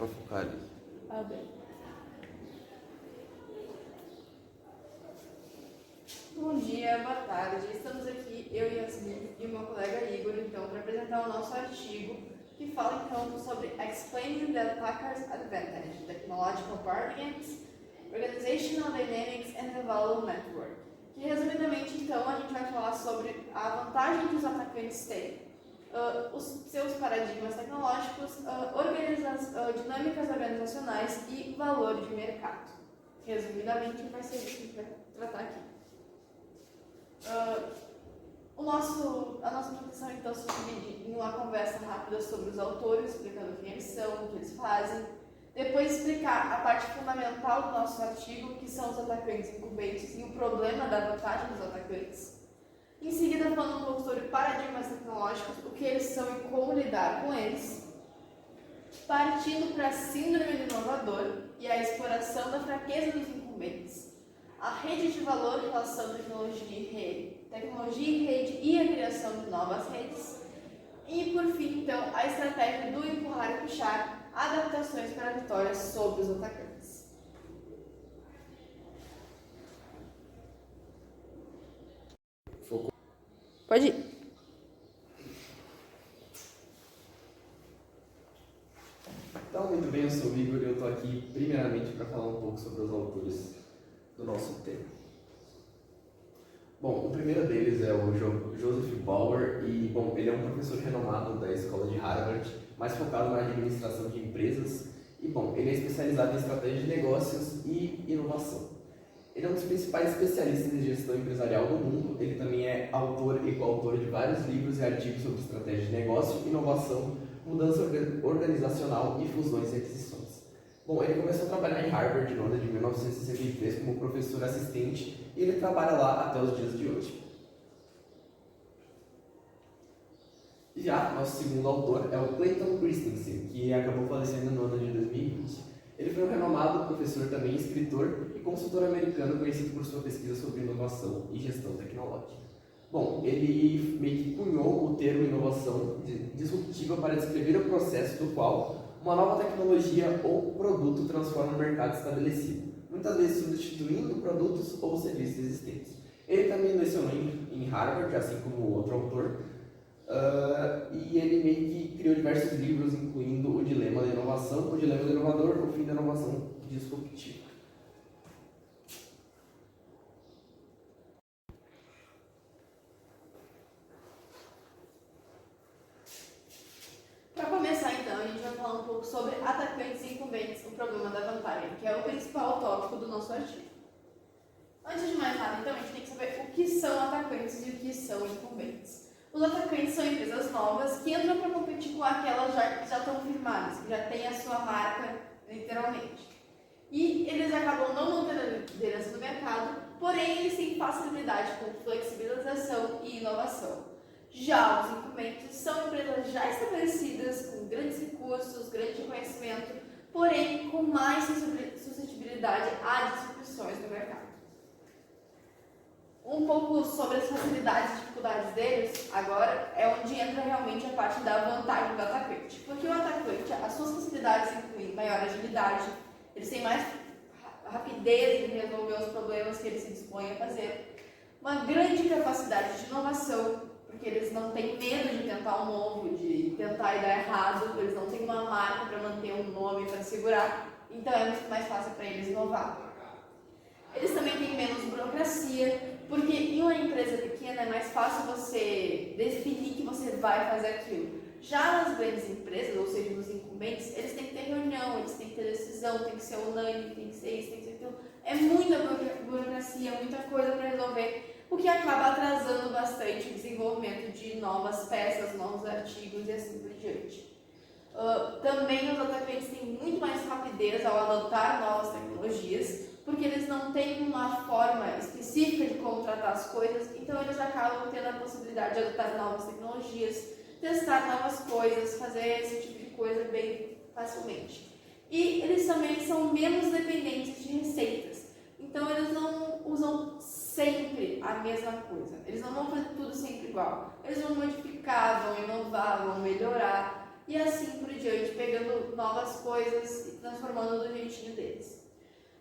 para focar ali. Bom dia, boa tarde. Estamos aqui, eu e Yasmin e o meu colega Igor, então, para apresentar o nosso artigo que fala então sobre Explaining the Attacker's Advantage, Technological Paradigms, Organizational Dynamics and the Value Network. Que resumidamente então a gente vai falar sobre a vantagem que os atacantes têm, os seus paradigmas tecnológicos, dinâmicas organizacionais e valor de mercado. Resumidamente vai ser isso que a gente vai tratar aqui. A nossa apresentação então se divide em uma conversa rápida sobre os autores, explicando quem eles são, o que eles fazem. Depois explicar a parte fundamental do nosso artigo, que são os atacantes incumbentes e o problema da vantagem dos atacantes. Em seguida, falando um pouco sobre paradigmas tecnológicos, o que eles são e como lidar com eles. Partindo para a síndrome do inovador e a exploração da fraqueza dos incumbentes. A rede de valor, relação tecnologia e rede e a criação de novas redes. E, por fim, então, a estratégia do empurrar e puxar, adaptações para a vitória sobre os atacantes. Pode ir. Então, muito bem, eu sou o Igor e eu estou aqui primeiramente para falar um pouco sobre os autores do nosso tema. Bom, o primeiro deles é o Joseph Bauer e, bom, ele é um professor renomado da escola de Harvard, mais focado na administração de empresas e, bom, ele é especializado em estratégia de negócios e inovação. Ele é um dos principais especialistas em gestão empresarial do mundo, ele também é autor e coautor de vários livros e artigos sobre estratégia de negócio, inovação, mudança organizacional e fusões e aquisições. Bom, ele começou a trabalhar em Harvard no ano de 1963 como professor assistente e ele trabalha lá até os dias de hoje. Já nosso segundo autor é o Clayton Christensen, que acabou falecendo no ano de 2020. Ele foi um renomado professor também, escritor e consultor americano conhecido por sua pesquisa sobre inovação e gestão tecnológica. Bom, ele meio que cunhou o termo inovação disruptiva para descrever o processo do qual uma nova tecnologia ou produto transforma o mercado estabelecido, muitas vezes substituindo produtos ou serviços existentes. Ele também lecionou em Harvard, assim como o outro autor, e ele meio que criou diversos livros, incluindo O Dilema da Inovação, O Dilema do Inovador, O Fim da Inovação Disruptiva. Para começar, então, a gente vai falar um pouco sobre atacantes e incumbentes, o problema da vantagem, que é o principal tópico do nosso artigo. Antes de mais nada, então, a gente tem que saber o que são atacantes e o que são incumbentes. Os atacantes são empresas novas que entram para competir com aquelas que já estão firmadas, que já têm a sua marca, literalmente. E eles acabam não mantendo a liderança no mercado, porém eles têm facilidade com flexibilização e inovação. Já os incumbentes são empresas já estabelecidas, com grandes recursos, grande conhecimento, porém com mais suscetibilidade a disrupções no mercado. Um pouco sobre as facilidades e dificuldades deles, agora, é onde entra realmente a parte da vantagem do atacante. Porque o atacante, as suas facilidades incluem maior agilidade, eles têm mais rapidez em resolver os problemas que eles se dispõem a fazer, uma grande capacidade de inovação, porque eles não têm medo de tentar um novo, de tentar e dar errado, eles não têm uma marca para manter um nome para segurar, então é muito mais fácil para eles inovar. Eles também têm menos burocracia, porque em uma empresa pequena é mais fácil você definir que você vai fazer aquilo. Já nas grandes empresas, ou seja, nos incumbentes, eles têm que ter reunião, eles têm que ter decisão, tem que ser unânime, tem que ser isso, tem que ser aquilo. É muita burocracia, muita coisa para resolver, o que acaba atrasando bastante o desenvolvimento de novas peças, novos artigos e assim por diante. Também os atacantes têm muito mais rapidez ao adotar novas tecnologias, porque eles não têm uma forma específica de como tratar as coisas, então eles acabam tendo a possibilidade de adotar novas tecnologias, testar novas coisas, fazer esse tipo de coisa bem facilmente. E eles também são menos dependentes de receitas, então eles não usam sempre a mesma coisa, eles não vão fazer tudo sempre igual, eles vão modificar, vão inovar, vão melhorar, e assim por diante, pegando novas coisas e transformando do jeitinho deles.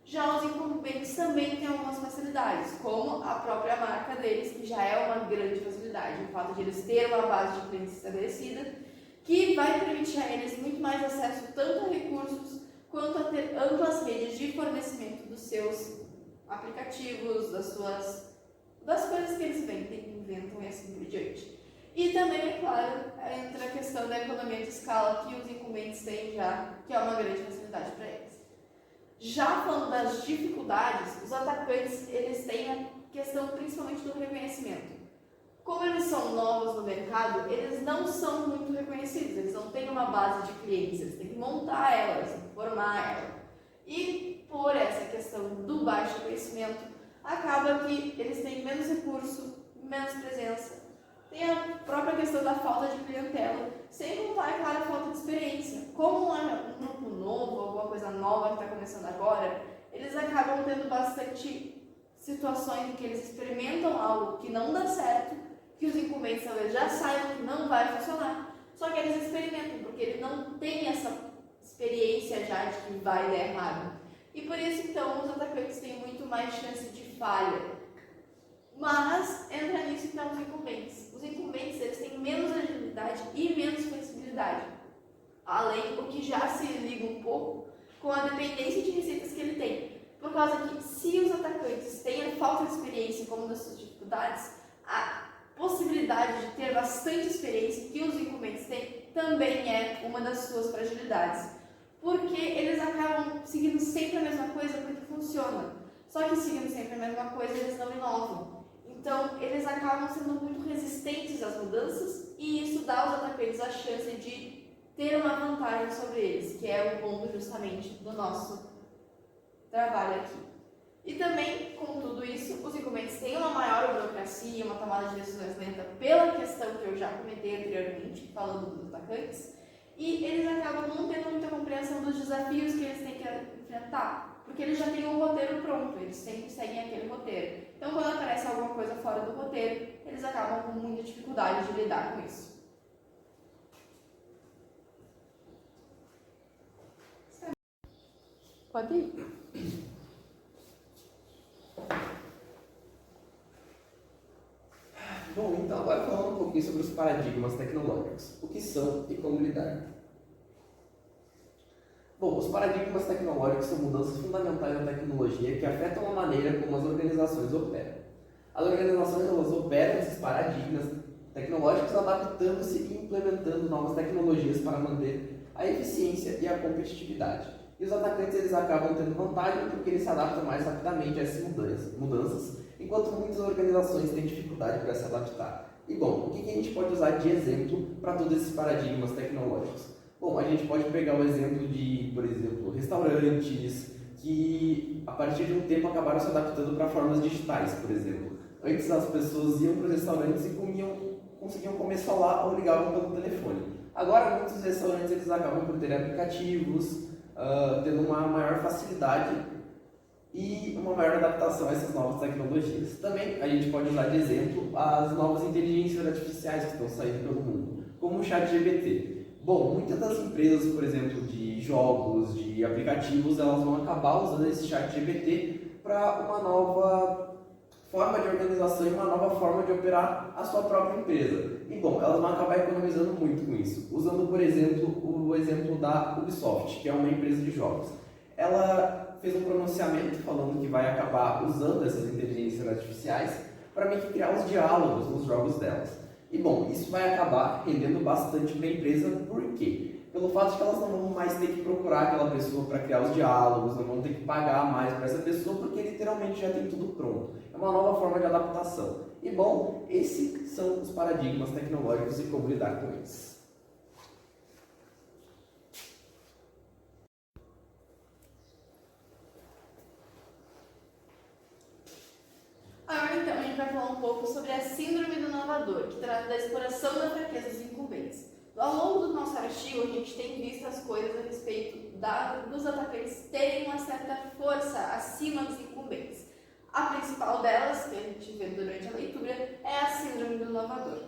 Já os incumbentes também têm algumas facilidades, como a própria marca deles, que já é uma grande facilidade, o fato de eles terem uma base de clientes estabelecida, que vai permitir a eles muito mais acesso tanto a recursos, quanto a ter amplas redes de fornecimento dos seus aplicativos, das coisas que eles vendem, inventam e assim por diante. E também, é claro, entra a questão da economia de escala que os incumbentes têm já, que é uma grande facilidade para eles. Já falando das dificuldades, os atacantes eles têm a questão principalmente do reconhecimento. Como eles são novos no mercado, eles não são muito reconhecidos, eles não têm uma base de clientes, eles têm que montar ela, eles têm que formar ela. E por essa questão do baixo conhecimento, acaba que eles têm menos recurso, menos presença. Tem a própria questão da falta de clientela, sem contar, é claro, a falta de experiência. Como é um grupo novo, alguma coisa nova que está começando agora, eles acabam tendo bastante situações em que eles experimentam algo que não dá certo, que os incumbentes talvez já saibam que não vai funcionar, só que eles experimentam, porque eles não têm essa experiência já de que vai dar errado. E por isso, então, os atacantes têm muito mais chance de falha. Mas entra nisso então os incumbentes. Os incumbentes eles têm menos agilidade e menos flexibilidade. Além do que já se liga um pouco com a dependência de receitas que ele tem. Por causa que se os atacantes têm a falta de experiência como das suas dificuldades, a possibilidade de ter bastante experiência que os incumbentes têm também é uma das suas fragilidades. Porque eles acabam seguindo sempre a mesma coisa porque funciona. Só que seguindo sempre a mesma coisa eles não inovam. Então, eles acabam sendo muito resistentes às mudanças e isso dá aos atacantes a chance de ter uma vantagem sobre eles, que é o ponto justamente do nosso trabalho aqui. E também, com tudo isso, os incumbentes têm uma maior burocracia, uma tomada de decisões lenta pela questão que eu já comentei anteriormente, falando dos atacantes, e eles acabam não tendo muita compreensão dos desafios que eles têm que enfrentar. Porque eles já têm um roteiro pronto, eles sempre seguem aquele roteiro. Então, quando aparece alguma coisa fora do roteiro, eles acabam com muita dificuldade de lidar com isso. Pode ir. Bom, então agora falando um pouquinho sobre os paradigmas tecnológicos. O que são e como lidar. Bom, os paradigmas tecnológicos são mudanças fundamentais na tecnologia que afetam a maneira como as organizações operam. As organizações elas operam esses paradigmas tecnológicos adaptando-se e implementando novas tecnologias para manter a eficiência e a competitividade. E os atacantes eles acabam tendo vantagem porque eles se adaptam mais rapidamente a essas mudanças, enquanto muitas organizações têm dificuldade para se adaptar. E bom, o que a gente pode usar de exemplo para todos esses paradigmas tecnológicos? Bom, a gente pode pegar o exemplo de, por exemplo, restaurantes que a partir de um tempo acabaram se adaptando para formas digitais, por exemplo. Antes as pessoas iam para os restaurantes e conseguiam comer só lá ou ligavam pelo telefone. Agora muitos restaurantes eles acabam por ter aplicativos, tendo uma maior facilidade e uma maior adaptação a essas novas tecnologias. Também a gente pode usar de exemplo as novas inteligências artificiais que estão saindo pelo mundo, como o ChatGPT. Bom, muitas das empresas, por exemplo, de jogos, de aplicativos, elas vão acabar usando esse ChatGPT para uma nova forma de organização e uma nova forma de operar a sua própria empresa. E bom, elas vão acabar economizando muito com isso, usando, por exemplo, o exemplo da Ubisoft, que é uma empresa de jogos. Ela fez um pronunciamento falando que vai acabar usando essas inteligências artificiais para meio que criar os diálogos nos jogos delas. E bom, isso vai acabar rendendo bastante para a empresa, por quê? Pelo fato de que elas não vão mais ter que procurar aquela pessoa para criar os diálogos, não vão ter que pagar mais para essa pessoa, porque literalmente já tem tudo pronto. É uma nova forma de adaptação. E bom, esses são os paradigmas tecnológicos e como lidar com eles. Agora então a gente vai falar um pouco sobre a síndrome do inovador, que trata da exploração da fraqueza dos incumbentes. Ao longo do nosso artigo, a gente tem visto as coisas a respeito dos atacantes terem uma certa força acima dos incumbentes. A principal delas, que a gente vê durante a leitura, é a síndrome do inovador.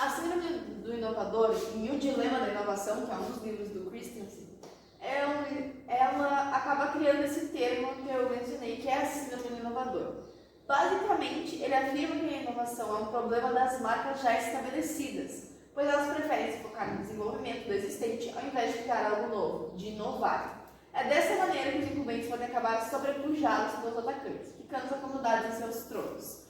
A Síndrome do Inovador e o Dilema da Inovação, que é um dos livros do Christensen, ela acaba criando esse termo que eu mencionei, que é a Síndrome do Inovador. Basicamente, ele afirma que a inovação é um problema das marcas já estabelecidas, pois elas preferem se focar no desenvolvimento do existente ao invés de criar algo novo, de inovar. É dessa maneira que os incumbentes podem acabar sobrepujados pelos atacantes, ficando acomodados em seus tronos.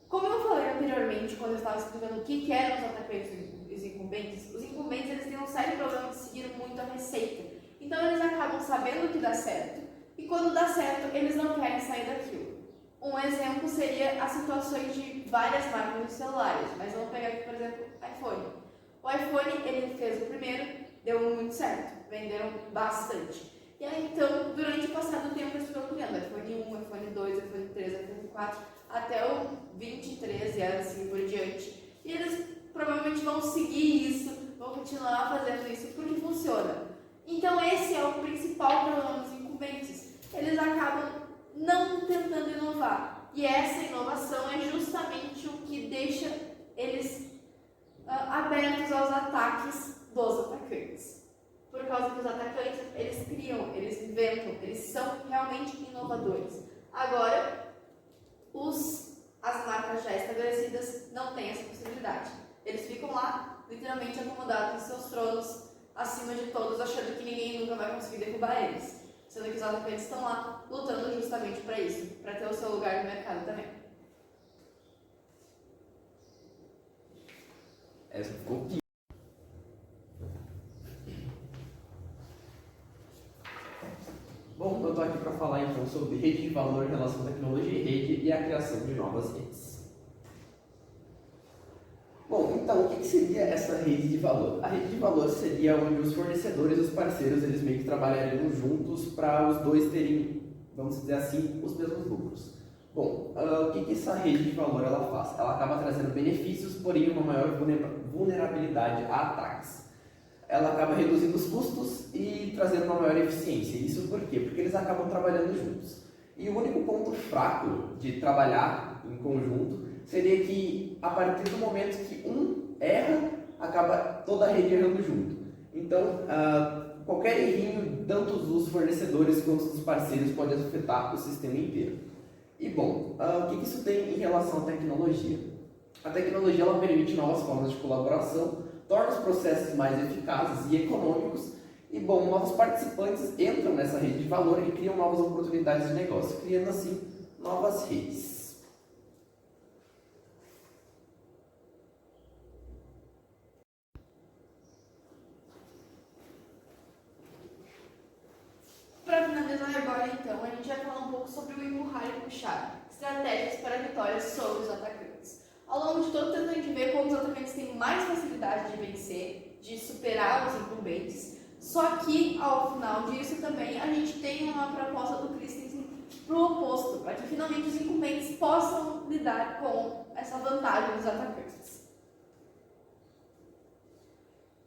Como eu falei anteriormente, quando eu estava explicando o que eram os atacantes e os incumbentes eles têm um sério problema de seguir muito a receita. Então eles acabam sabendo o que dá certo, e quando dá certo, eles não querem sair daquilo. Um exemplo seria as situações de várias marcas de celulares, mas vamos pegar aqui, por exemplo, iPhone. O iPhone, ele fez o primeiro, deu muito certo, venderam bastante. E aí, então, durante o passado tempo, eles foram criando iPhone 1, iPhone 2, iPhone 3, iPhone 4, até o 23 e assim por diante. E eles provavelmente vão seguir isso, vão continuar fazendo isso, porque funciona. Então, esse é o principal problema dos incumbentes. Eles acabam não tentando inovar. E essa inovação é justamente o que deixa eles abertos aos ataques dos atacantes. Por causa que os atacantes, eles criam, eles inventam, eles são realmente inovadores. Agora, as marcas já estabelecidas não têm essa possibilidade. Eles ficam lá, literalmente acomodados em seus tronos, acima de todos, achando que ninguém nunca vai conseguir derrubar eles. Sendo que os atacantes estão lá lutando justamente para isso, para ter o seu lugar no mercado também. Essa ficou pior. Bom, eu estou aqui para falar então sobre rede de valor, relação tecnologia e rede e a criação de novas redes. Bom, então, o que seria essa rede de valor? A rede de valor seria onde os fornecedores e os parceiros, eles meio que trabalhariam juntos para os dois terem, vamos dizer assim, os mesmos lucros. Bom, o que essa rede de valor ela faz? Ela acaba trazendo benefícios, porém uma maior vulnerabilidade a ataques. Ela acaba reduzindo os custos e trazendo uma maior eficiência. Isso por quê? Porque eles acabam trabalhando juntos. E o único ponto fraco de trabalhar em conjunto seria que, a partir do momento que um erra, acaba toda a rede errando junto. Então, qualquer errinho, tanto dos fornecedores quanto dos parceiros, pode afetar o sistema inteiro. E bom, o que isso tem em relação à tecnologia? A tecnologia ela permite novas formas de colaboração, torna os processos mais eficazes e econômicos, e bom, novos participantes entram nessa rede de valor e criam novas oportunidades de negócio, criando assim novas redes. Para finalizar agora, então, a gente vai falar um pouco sobre o empurrar e puxar, estratégias para vitórias sobre os atacantes. Ao longo de todo o tempo, a gente vê como os atacantes têm mais facilidade de vencer, de superar os incumbentes, só que, ao final disso, também a gente tem uma proposta do Christensen para o oposto, para que finalmente os incumbentes possam lidar com essa vantagem dos atacantes.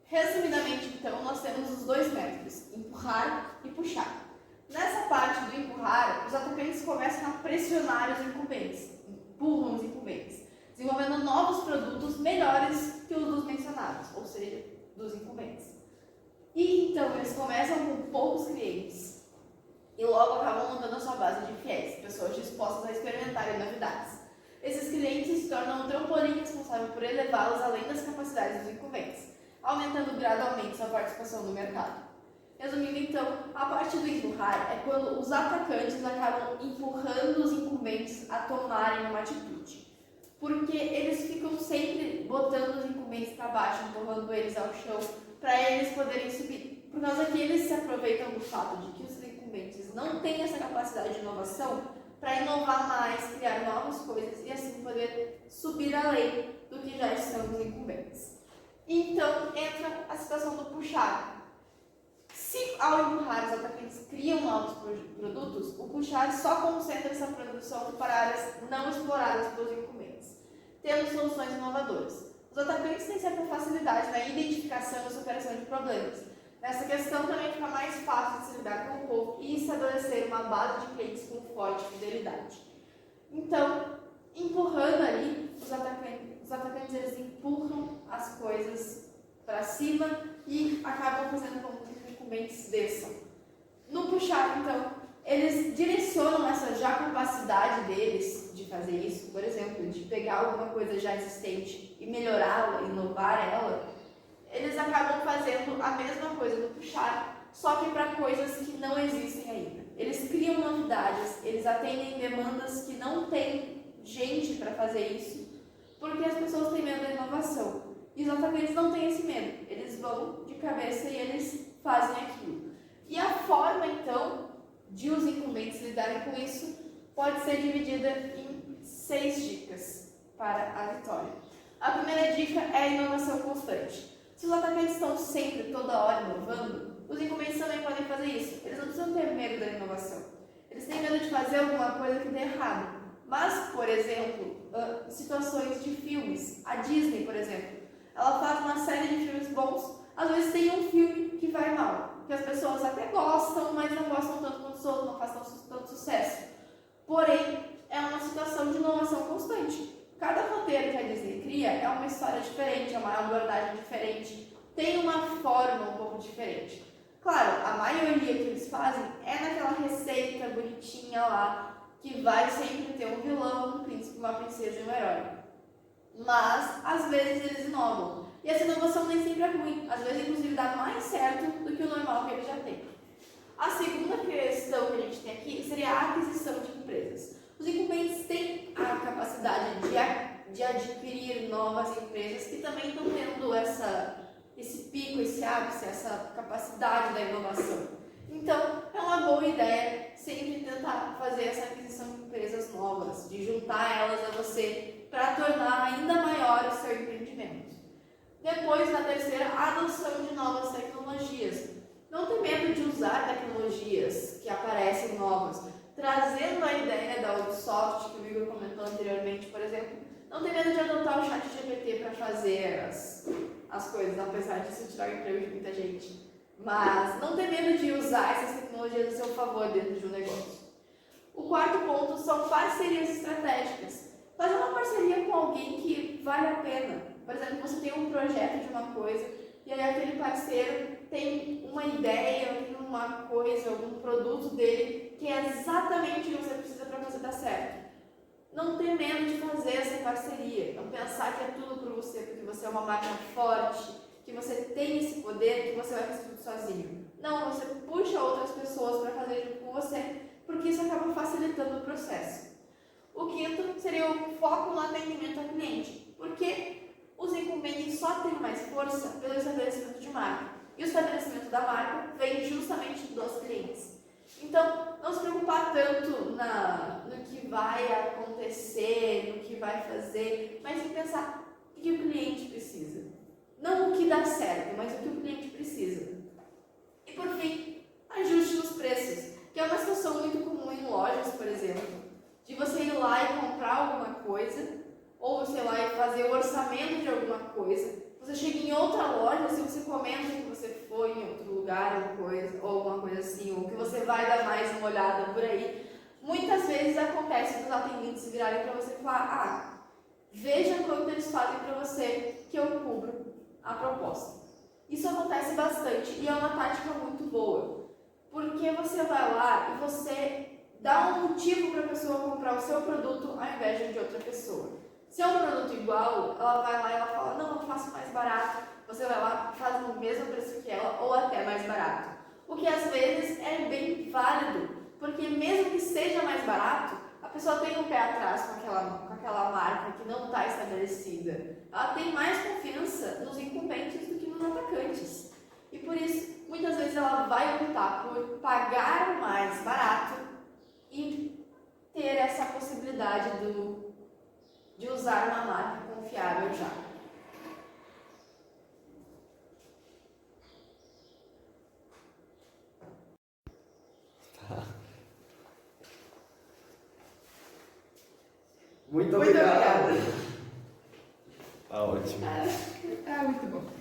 Resumidamente, então, nós temos os dois métodos, empurrar e puxar. Nessa parte do empurrar, os atacantes começam a pressionar os incumbentes, empurram os incumbentes, desenvolvendo novos produtos melhores que os dos mencionados, ou seja, dos incumbentes. E então eles começam com poucos clientes e logo acabam montando a sua base de fiéis, pessoas dispostas a experimentarem novidades. Esses clientes se tornam um trampolim responsável por elevá-los além das capacidades dos incumbentes, aumentando gradualmente sua participação no mercado. Resumindo então, a parte do empurrar é quando os atacantes acabam empurrando os incumbentes a tomarem uma atitude. Porque eles ficam sempre botando os incumbentes para baixo, empurrando eles ao chão, para eles poderem subir. Por causa que eles se aproveitam do fato de que os incumbentes não têm essa capacidade de inovação para inovar mais, criar novas coisas e assim poder subir além do que já estão os incumbentes. Então entra a situação do puxar. Se ao empurrar os atacantes criam novos produtos, o puxar só concentra essa produção para áreas não exploradas pelos incumbentes, tendo soluções inovadoras. Os atacantes têm certa facilidade na identificação e superação de problemas. Nessa questão também fica mais fácil de se lidar com o povo e estabelecer uma base de clientes com forte fidelidade. Então, empurrando ali, os os atacantes eles empurram as coisas para cima e acabam fazendo com que os incumbentes desçam. No push-up, então, eles direcionam essa já capacidade deles de fazer isso, por exemplo, de pegar alguma coisa já existente e melhorá-la, inovar ela. Eles acabam fazendo a mesma coisa no push-up, só que para coisas que não existem ainda. Eles criam novidades, eles atendem demandas que não tem gente para fazer isso, porque as pessoas têm medo da inovação. E os atacantes não têm esse medo, eles vão de cabeça e eles fazem aquilo. E a forma, então, de os incumbentes lidarem com isso pode ser dividida em 6 dicas para a vitória. A primeira dica é a inovação constante. Se os atacantes estão sempre, toda hora, inovando, os incumbentes também podem fazer isso. Eles não precisam ter medo da inovação. Eles têm medo de fazer alguma coisa que dê errado. Mas, por exemplo, situações de filmes. A Disney, por exemplo, ela faz uma série de filmes bons. Às vezes tem um filme que vai mal, que as pessoas até gostam, mas não gostam tanto quanto os outros, não faz tanto sucesso. Porém, é uma situação de inovação constante. Cada roteiro que a Disney cria é uma história diferente, é uma abordagem diferente, tem uma forma um pouco diferente. Claro, a maioria que eles fazem é naquela receita bonitinha lá, que vai sempre ter um vilão, um príncipe, uma princesa e um herói. Mas, às vezes, eles inovam. E essa inovação nem sempre é ruim. Às vezes, inclusive, dá mais certo do que o normal que eles já têm. A segunda questão que a gente tem aqui seria a aquisição de empresas. Os incumbentes têm a capacidade de adquirir novas empresas que também estão tendo esse pico, esse ápice, essa capacidade da inovação. Então, é uma boa ideia sempre tentar fazer essa aquisição de empresas novas, de juntar elas a você para tornar ainda maior o seu empreendimento. Depois, na terceira, a adoção de novas tecnologias. Não ter medo de usar tecnologias que aparecem novas, trazendo a ideia da Ubisoft, que o Igor comentou anteriormente, por exemplo. Não ter medo de adotar o ChatGPT para fazer as coisas, apesar disso tirar o emprego de muita gente. Mas não ter medo de usar essas tecnologias a seu favor dentro de um negócio. O quarto ponto são parcerias estratégicas. Fazer uma parceria com alguém que vale a pena. Por exemplo, você tem um projeto de uma coisa e aí aquele parceiro tem uma ideia, tem uma coisa, algum produto dele que é exatamente o que você precisa para fazer dar certo. Não ter medo de fazer essa parceria, não pensar que é tudo por você, porque você é uma máquina forte, que você tem esse poder, que você vai fazer tudo sozinho. Não, você puxa outras pessoas para fazer junto com você, porque isso acaba facilitando o processo. O quinto seria o foco no atendimento ao cliente, porque os incumbentes só têm mais força pelo estabelecimento de marca. E o estabelecimento da marca vem justamente dos clientes. Então, não se preocupar tanto no que vai acontecer, no que vai fazer, mas em pensar o que o cliente precisa. Não o que dá certo, mas o que o cliente precisa. E por fim, ajuste nos preços, que é uma situação muito comum em lojas, por exemplo, de você ir lá e comprar alguma coisa, ou você ir lá e fazer o orçamento de alguma coisa. Você chega em outra loja, se você comenta que você foi em outro lugar, ou alguma coisa assim, ou que você vai dar mais uma olhada por aí, muitas vezes acontece dos atendentes se virarem para você e falar: veja quanto eles fazem para você que eu cubro a proposta. Isso acontece bastante e é uma tática muito boa, porque você vai lá e você dá um motivo para a pessoa comprar o seu produto ao invés de outra pessoa. Se é um produto igual, ela vai lá e ela fala: não, eu faço mais barato. Você vai lá e faz o mesmo preço que ela ou até mais barato. O que às vezes é bem válido, porque mesmo que seja mais barato, a pessoa tem um pé atrás com aquela marca que não está estabelecida. Ela tem mais confiança nos incumbentes do que nos atacantes. E por isso, muitas vezes ela vai optar por pagar mais barato e ter essa possibilidade de usar uma marca confiável já. Tá. Muito obrigado. Obrigada. Tá ótimo. Muito bom.